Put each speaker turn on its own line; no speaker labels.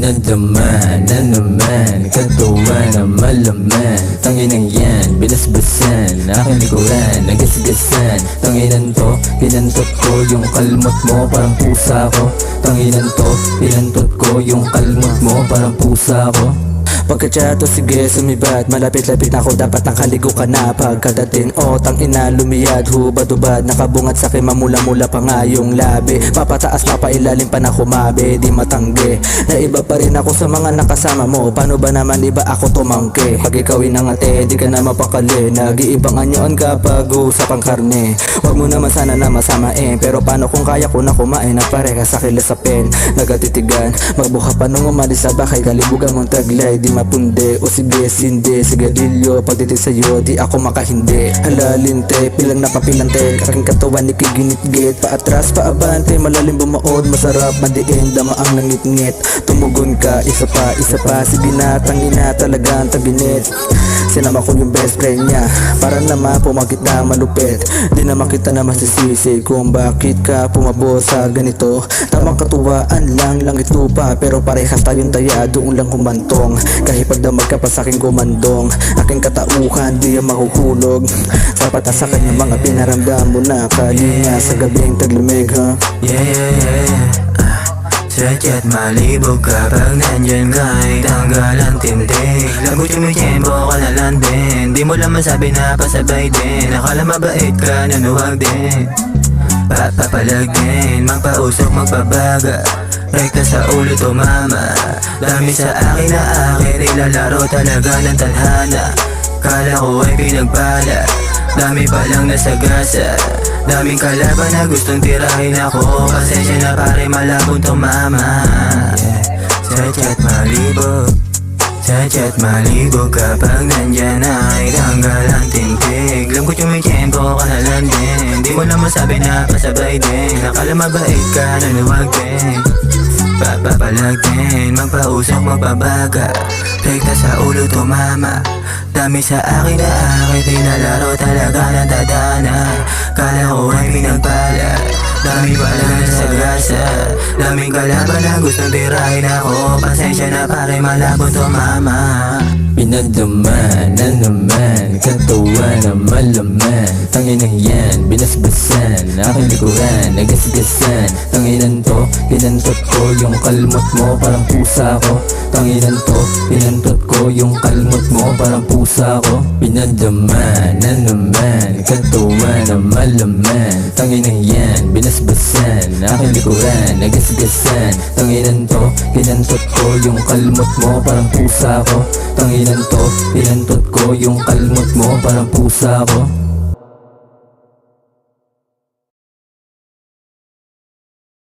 Pinagdaman na naman, katawan na malaman. Tanginang yan, binasbasan, aking likuran, nagasgasan. Tanginan to, pinantot ko yung kalmot mo, parang pusa ko. Tanginan to, pinantot ko yung kalmot mo, parang pusa ko. Pagkatsato sige sumibat, malapit-lapit na ako, dapat nakaligo ka na. Pagkadating tangina lumiyad, hubad-hubad, nakabungat sa akin, mamula-mula pa nga yung labi. Papataas papailalim pa na kumabe, di matanggi na iba pa rin ako sa mga nakasama mo. Paano ba naman iba ako tumangke? Pag ikaw inangate, di ka na mapakali. Nag-iibang anyon kapag usapang karne. Huwag mo naman sana na masamain, pero paano kung kaya ko na kumain na pareha sa kilasapin. Nagatitigan, magbuka pa nung umalis sa bakay, kalibugan mong taglay, di mapundi o sige sindi. Sigarilyo, pagdating sa'yo di ako makahindi. Halalinte, pilang napapilante, aking katawan ikiginit-git. Paatras, paabante, malalim bumaod, masarap madiin, dama ang nangit-ngit. Tumugon ka, isa pa, sige na, tangina talagang taginit. Sinama ko yung best friend niya, para naman pumakit na malupit. Di naman kita na masisisi kung bakit ka pumabo sa ganito. Tamang katuwaan lang ito pa, pero parehas tayong taya, doon lang kumantong. Kahit pagdamag ka pa sa'king kumandong, aking katauhan di ang mahuhulog. Sapat na sa kanya mga pinaramdam mo na kalinga sa gabing taglamig ha.
Sadya't malibog kapag nandyan ka, ay tanggal ang tindig. Lagot yung may tiyempo ka na lang din, di mo lang masabi na pasabay din. Akala mabait ka, nanuwag din, papapalag din, magpausok, magpabaga. Rekta sa ulo tumama, dami sa akin na akin, ilalaro talaga ng tadhana. Kala ko ay pinagpala, dami palang nasagasa. Daming kalaban na gustong tirahin ako, pasensya na pare malabong tumama. Sadya't malibog kapag nandyan ay tanggal ang tintig. Lungkot yung may tiyempo ka na lang din, di mo lang masabi na pasabay din. Akala mabait ka, nanuwag din, papapalag din, magpausok, magpabaga. Rekta sa ulo tumama, dami sa akin na akin, pinalaro talaga ng tadhana. Kala ko ay pinagpala, dami pala sa gasa. Daming kalaban na gustong tirahin ako, pasensya na pare malabong tumama.
Pinagdaman na naman, katawan na malaman. Tanginang yan, binasbasan, aking likuran, nagasgasan. Tanginan to, pinantot ko yung kalmot mo, parang pusa ko. Tanginan to, pinantot ko yung kalmot mo, parang pusa ko. Pinagdaman na naman, katawan na malaman. Tanginang yan, binasbasan, aking likuran, nagasgasan. Tanginan to, pinantot ko yung kalmot mo, parang pusa ko. Tanginan to, pinantot ko yung kalmot mo, parang pusa ko.